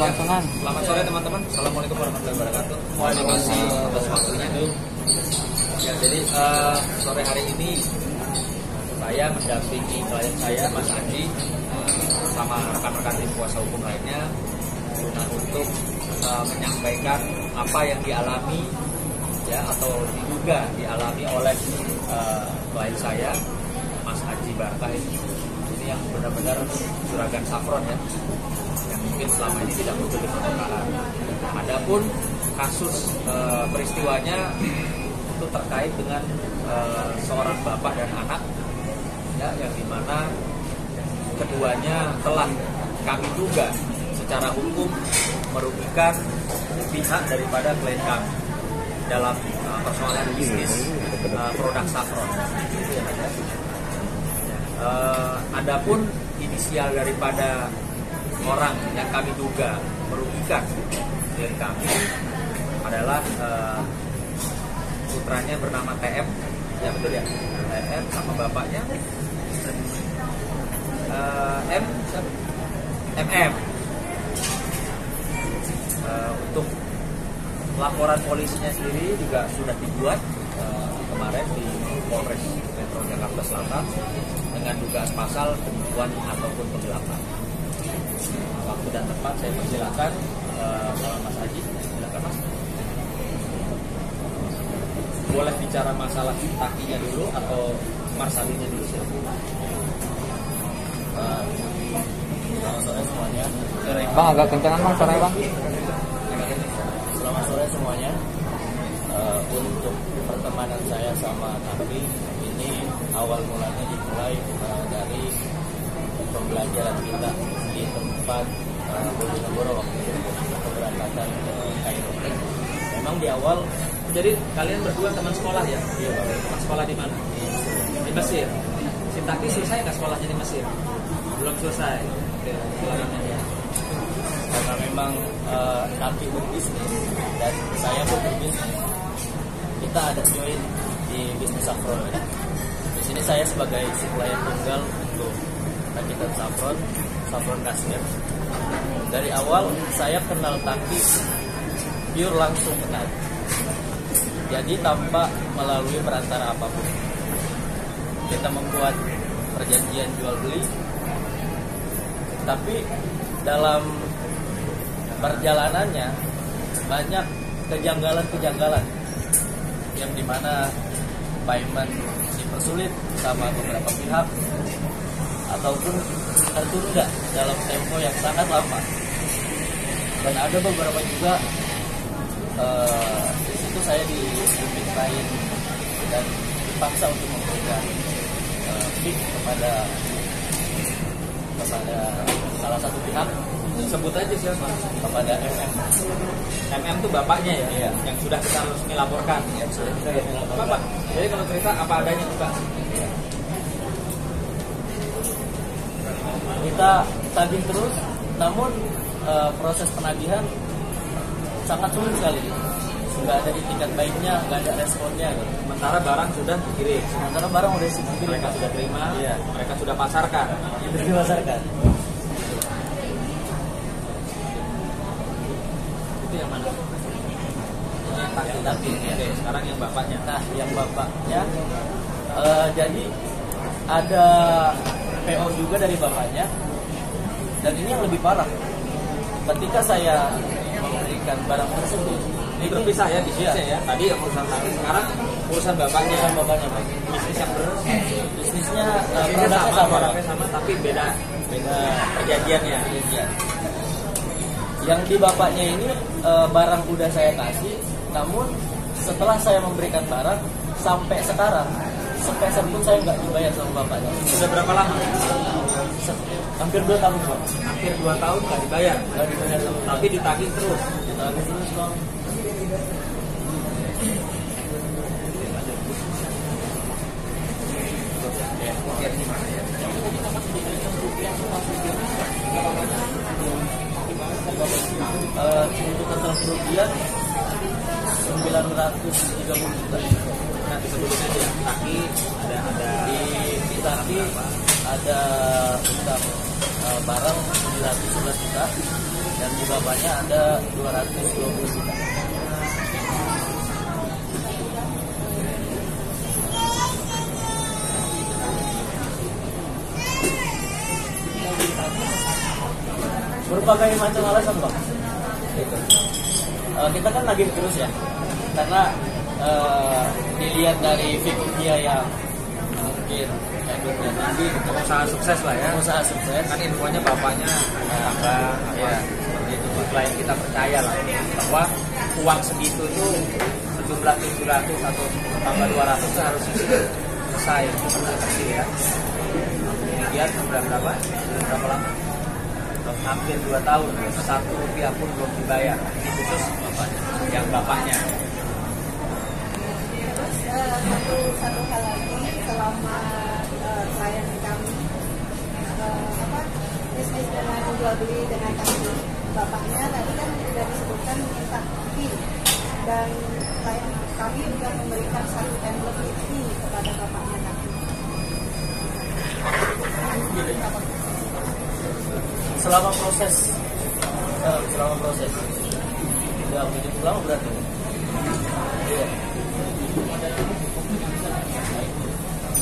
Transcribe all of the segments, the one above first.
konsonan. Selamat sore teman-teman. Assalamualaikum warahmatullahi wabarakatuh. Terima kasih atas waktunya. Ya, jadi sore hari ini saya mendampingi klien saya Mas Aji sama rekan-rekan tim kuasa hukum lainnya untuk menyampaikan apa yang dialami ya atau diduga dialami oleh klien saya Mas Aji Barkah ini yang benar-benar juragan saffron ya, yang mungkin selama ini tidak muncul di permukaan. Adapun kasus peristiwanya itu terkait dengan seorang bapak dan anak ya, yang dimana keduanya telah kami duga secara hukum merugikan pihak daripada klien kami dalam persoalan bisnis produk saffron. Adapun inisial daripada orang yang kami duga merugikan klien kami adalah putranya bernama TM, ya betul ya, TM sama bapaknya MM. Untuk laporan polisinya sendiri juga sudah dibuat kemarin di Polres Metro Jakarta Selatan dengan dugaan pasal penipuan ataupun penggelapan. Waktu dan tempat saya persilakan Mas Haji, silakan Mas. Boleh bicara masalah takinya dulu atau masalahnya dulu silakan. Selamat sore semuanya. Bang agak kencangan bang suaranya bang. Selamat sore semuanya. Untuk pertemanan saya sama Taki ini awal mulanya dimulai dari pembelajaran kita di tempat Bojonegoro waktu itu keberangkatan ke Kairo. Memang di awal, jadi kalian berdua teman sekolah ya? Iya. Teman sekolah di mana? Di Mesir. Si Taki selesai nggak sekolahnya di Mesir? Belum selesai. Oke, karena memang Taki berbisnis dan saya berbisnis, kita ada join di bisnis saffron. Di sini saya sebagai klien tunggal untuk rakitan saffron kasir. Dari awal saya kenal Taki pure langsung kenal. Jadi tanpa melalui perantara apapun. Kita membuat perjanjian jual beli. Tapi dalam perjalanannya banyak kejanggalan-kejanggalan yang dimana payment dipersulit sama beberapa pihak ataupun tertunda dalam tempo yang sangat lama, dan ada beberapa juga di situ saya dimintain dan dipaksa untuk memberikan fee kepada salah satu pihak. Sebut aja siapa? Kepada MM. MM itu bapaknya ya? Iya. Yang sudah kita resmi laporkan. Ya, sudah kita laporkan. Bapak, jadi kalau cerita apa adanya juga? Ya. Kita tagih terus, namun proses penagihan sangat sulit sekali. Nggak ada itikat baiknya, nggak ada responnya. Sementara barang sudah dikirim. Sementara barang udah dikirim, Mereka sudah terima, iya. Mereka sudah pasarkan. Sudah dipasarkan. Itu yang mana? Yang Taki. Oke, sekarang yang bapaknya. Nah, yang bapaknya, jadi ada PO juga dari bapaknya, dan ini yang lebih parah. Ketika saya memberikan barang tersebut, Ini berpisah ya bisnisnya ya. Tadi yang urusan Taki, sekarang urusan bapaknya. dengan bapaknya, Bisnis yang bisnisnya produknya sama, tapi beda perjanjiannya. Iya. Yang di bapaknya ini barang udah saya kasih, namun setelah saya memberikan barang sampai sekarang sepeser pun saya nggak dibayar sama bapaknya. Sudah berapa lama? Hampir 2 tahun Pak. Hampir 2 tahun nggak dibayar. Nggak dibayar sama bapaknya. Tapi ditagih terus. Ditagih terus Bang. Untuk total kerugian 930 juta. Nah, disebutnya aja Taki ada Di Taki ada utang barang 911 juta, dan di bapaknya ada 220 juta. Berbagai macam alasan bang. Gitu. Kita kan lagi terus ya, karena dilihat dari figur dia yang mungkin efeknya tinggi, Pengusaha sukses lah ya. pengusaha sukses. Kan infonya bapaknya tangga Ya. seperti itu. Klien kita percaya lah bahwa uang segitu itu sejumlah 700 atau tambah 200 itu harus selesai kecil ya. Kemudian sudah berapa lama? Hampir 2 tahun, 1 rupiah pun belum dibayar. Ini khusus bapaknya, yang bapaknya. Terus satu hal lagi, selama klien kami bisnis dengan jual beli dengan kami bapaknya tadi kan sudah disebutkan minta fee, dan klien kami juga memberikan 1 M lebih fee kepada bapaknya tadi. Selama proses udah begitu lama berarti. Iya.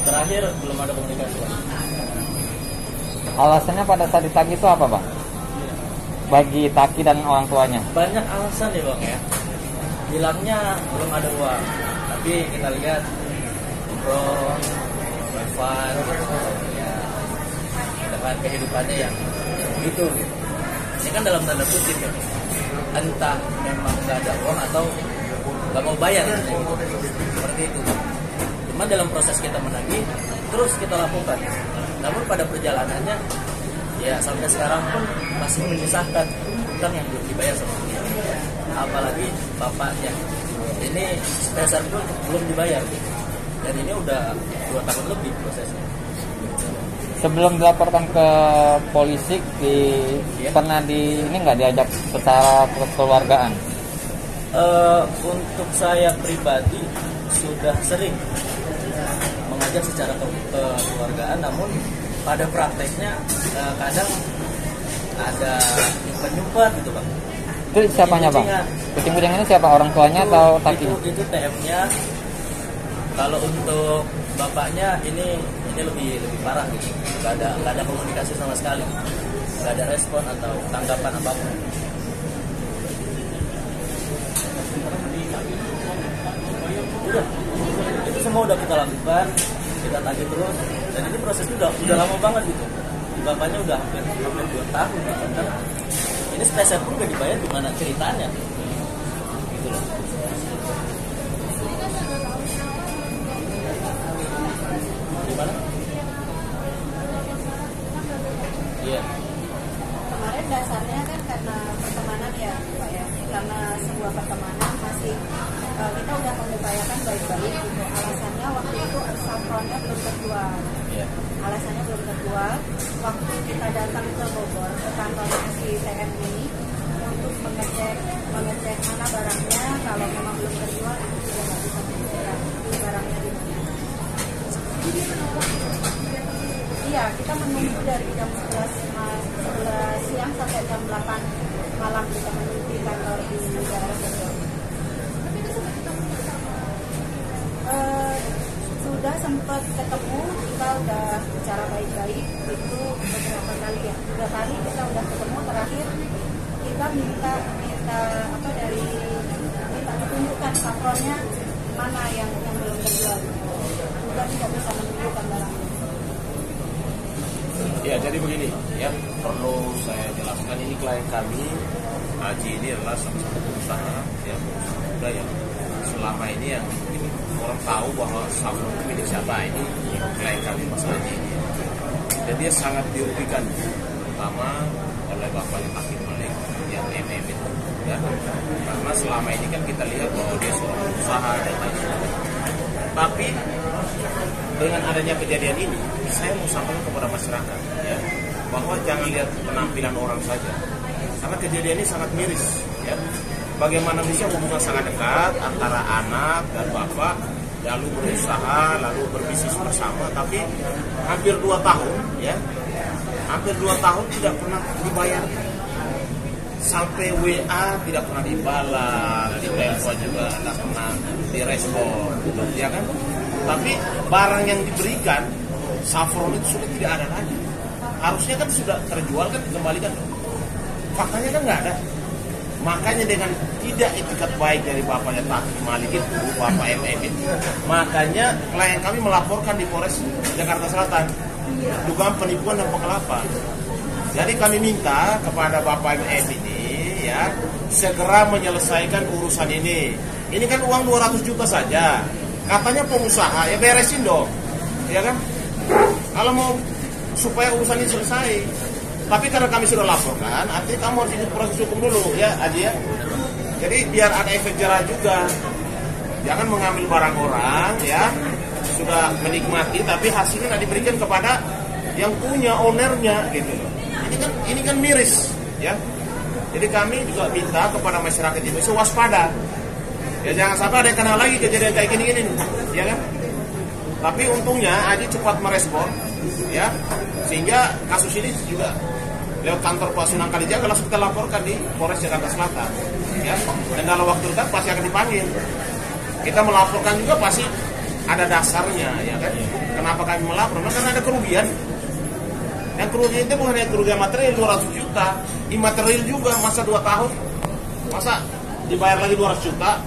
Terakhir belum ada komunikasi. Alasannya pada saat ditagih itu apa bang? Bagi Taki dan orang tuanya. Banyak alasan ya bang ya. Bilangnya belum ada uang, tapi kita lihat umroh, wifi, ya, dengan kehidupannya yang gitu. Ini kan dalam tanda kutip ya. Entah memang nggak ada uang atau nggak mau bayar gitu. Seperti itu. Cuma dalam proses kita menagih terus kita lakukan. Namun pada perjalanannya ya sampai sekarang pun masih menyisakan utang yang belum dibayar sama dia. Apalagi bapaknya ini sebesar pun belum dibayar. Dan ini udah 2 tahun lebih prosesnya. Sebelum dilaporkan ke polisi, pernah ini nggak diajak secara kekeluargaan? Untuk saya pribadi sudah sering mengajak secara kekeluargaan, namun pada prakteknya kadang ada nyumpat gitu bang. Itu siapanya bang? Kucing-kucing ini siapa? Orang tuanya atau Taki? Itu TM-nya. Kalau untuk bapaknya ini lebih parah gitu. Gak ada komunikasi sama sekali, gak ada respon atau tanggapan apapun. Udah, itu semua udah kita lakukan, kita tagih terus, dan ini prosesnya udah lama banget gitu. Bapaknya udah hampir 2 tahun gitu. Kan ini spesial pun gak dibayar, gimana ceritanya gitu loh. Gimana? Iya. Kemarin dasarnya kan karena pertemanan ya Pak ya, karena sebuah pertemanan masih kita udah mengupayakan baik-baik gitu. Alasannya waktu itu saffronnya belum terjual. Iya. Alasannya belum terjual. Waktu kita datang ke Bogor ke kantornya si TM ini untuk mengecek mana barangnya, kalau memang belum terjual itu sudah nggak bisa menunjukkan barangnya di mana. Iya, kita menunggu dari jam 11 siang sampai jam 8 malam kita menunggu di kantor di daerah Bogor. Sudah sempat ketemu, kita udah bicara baik-baik itu beberapa kali ya. 2 kali kita udah ketemu, terakhir kita minta ditunjukkan saffronnya mana yang belum terjual. Juga tidak bisa menunjukkan barangnya. Ya, jadi begini ya, perlu saya jelaskan, ini klien kami Haji ini adalah salah satu pengusaha ya, pengusaha muda yang selama ini yang orang tahu bahwa saffron itu milik siapa, ini klien kami Mas Haji ini. Dan dia sangat dirugikan, terutama oleh Bapak Hakim Malik yang MM itu ya. Karena selama ini kan kita lihat bahwa dia seorang pengusaha dan lain-lain. Tapi dengan adanya kejadian ini, saya mau sampaikan kepada masyarakat ya, bahwa jangan lihat penampilan orang saja, karena kejadian ini sangat miris ya. Bagaimana bisa hubungan sangat dekat antara anak dan bapak, lalu berusaha, lalu berbisnis bersama, tapi hampir 2 tahun ya, hampir 2 tahun tidak pernah dibayar. sampai WA tidak pernah dibalas, di telepon juga tidak pernah direspon, ya kan? Tapi barang yang diberikan saffron itu sudah tidak ada lagi. Harusnya kan sudah terjual kan dikembalikan. Faktanya kan nggak ada. Makanya dengan tidak etikat baik dari bapaknya Taki Malik itu, bapak MM itu, makanya klien kami melaporkan di Polres Jakarta Selatan dugaan penipuan dan penggelapan. Jadi kami minta kepada bapak MM ini ya segera menyelesaikan urusan ini. Ini kan uang 200 juta saja. Katanya pengusaha, ya beresin dong, ya kan? Kalau mau supaya urusan ini selesai. Tapi karena kami sudah laporkan, artinya kamu harus ikut proses hukum dulu, ya Aji ya. Jadi biar ada efek jerah juga. Jangan mengambil barang orang, ya sudah menikmati, tapi hasilnya nggak diberikan kepada yang punya ownernya, gitu. Ini kan miris, ya. Jadi kami juga minta kepada masyarakat Indonesia waspada. Ya jangan sampai ada yang kena lagi kejadian kayak gini-gini, ya kan? Tapi untungnya Aji cepat merespon, ya, sehingga kasus ini juga lewat kantor Pak Sunang Kalijaga langsung kita laporkan di Polres Jakarta Selatan, ya. Dan dalam waktu dekat pasti akan dipanggil. Kita melaporkan juga pasti ada dasarnya, ya kan? Kenapa kami melapor? Karena ada kerugian. Yang kerugian itu bukan hanya kerugian material 200 juta, imaterial juga masa 2 tahun, masa dibayar lagi 200 juta.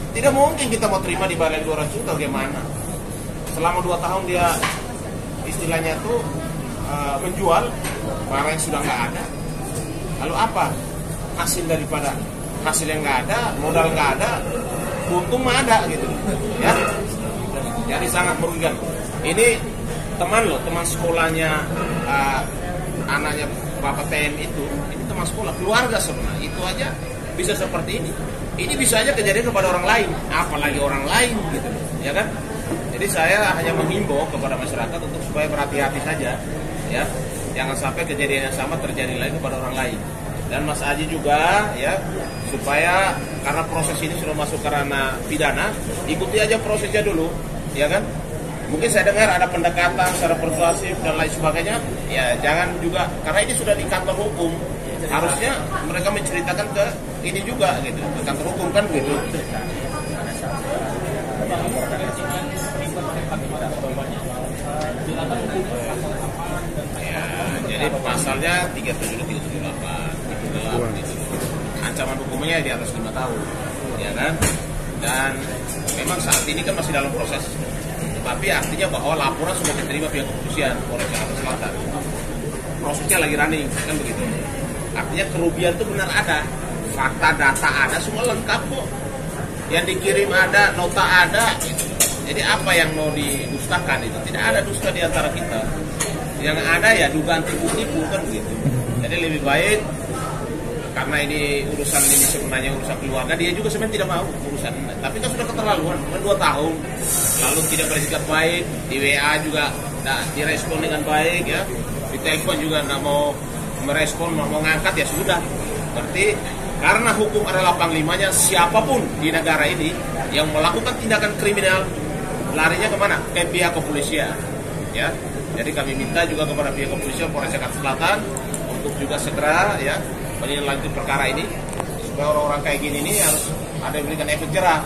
Tidak mungkin kita mau terima dibayar lagi 200 juta, bagaimana? Selama 2 tahun dia istilahnya tuh menjual barang yang sudah nggak ada. Lalu apa hasil daripada hasil yang nggak ada, modal nggak ada, untung mah ada gitu, ya. Jadi sangat merugikan. Ini teman sekolahnya anaknya Bapak TM itu, ini teman sekolah, keluarga sebenarnya. Itu aja bisa seperti ini. Ini bisa aja kejadian kepada orang lain, apalagi orang lain gitu, ya kan? Jadi saya hanya menghimbau kepada masyarakat untuk supaya berhati-hati saja, ya, jangan sampai kejadian yang sama terjadi lagi kepada orang lain. Dan Mas Aji juga, ya, supaya karena proses ini sudah masuk ke ranah pidana, ikuti aja prosesnya dulu, ya kan? Mungkin saya dengar ada pendekatan secara persuasif dan lain sebagainya, ya jangan juga, karena ini sudah di kantor hukum, harusnya mereka menceritakan ke ini juga gitu, ke kantor hukum kan gitu. Ya, jadi pasalnya 37 dan 378 gitu. Ancaman hukumnya di atas 5 tahun, ya kan? Dan memang saat ini kan masih dalam proses. Tapi artinya bahwa laporan sudah diterima pihak kepolisian Polres Jakarta Selatan. Prosesnya lagi running, kan begitu. Artinya kerugian itu benar ada, fakta data ada, semua lengkap kok. Yang dikirim ada, nota ada. Gitu. Jadi apa yang mau didustakan itu? Tidak ada dusta di antara kita. Yang ada ya dugaan tipu-tipu kan begitu. Jadi lebih baik karena ini urusan ini sebenarnya urusan keluarga, dia juga sebenarnya tidak mau urusan ini. Tapi kan sudah keterlaluan, 2 tahun lalu tidak bersikap baik, di WA juga tidak direspon dengan baik, ya, di telepon juga tidak mau merespon, mau ngangkat, ya sudah. Berarti karena hukum adalah panglimanya, siapapun di negara ini yang melakukan tindakan kriminal larinya kemana? Ke pihak kepolisian, ya. Jadi kami minta juga kepada pihak kepolisian Polres Jakarta Selatan untuk juga segera, ya, menindaklanjuti perkara ini supaya orang-orang kayak gini ini harus ada yang berikan efek jerah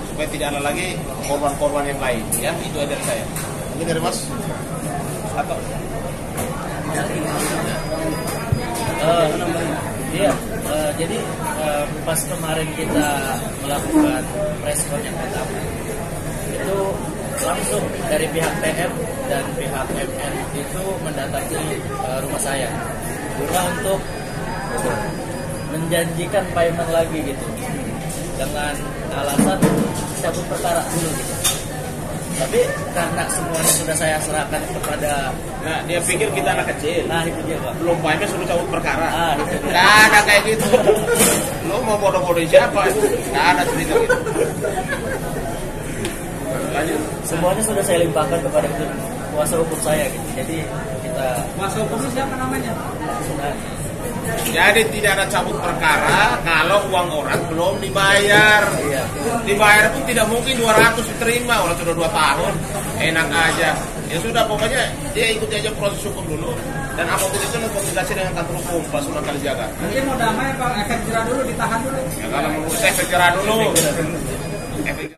supaya tidak ada lagi korban-korban yang lain, ya. Itu aja dari saya. Mungkin dari Mas atau iya, jadi pas kemarin kita melakukan preskon yang pertama itu langsung dari pihak TM dan pihak MN itu mendatangi rumah saya guna untuk menjanjikan payment lagi gitu dengan alasan cabut perkara dulu gitu. Tapi karena semuanya sudah saya serahkan kepada, nah, dia pikir kita anak kecil. nah itu dia Pak. Belum payment suruh cabut perkara. Itu dia. Nggak ada kayak gitu. Lo mau bodoh-bodohin siapa? Nggak ada cerita gitu. Lanjut. Semuanya sudah saya limpahkan kepada kuasa hukum saya gitu. Jadi kita Kuasa hukumnya siapa namanya? sudah. Jadi tidak ada cabut perkara kalau uang orang belum dibayar. Iya. Dibayar pun tidak mungkin 200 diterima, orang sudah 2 tahun. Enak aja. Ya sudah, pokoknya dia ikuti aja proses hukum dulu, dan apapun itu komunikasi dengan kantor hukum Pasuruan Kalijaga. Mungkin mau damai Pak, efek jerah dulu, ditahan dulu. Ya kalau menurut saya efek jerah dulu. Efek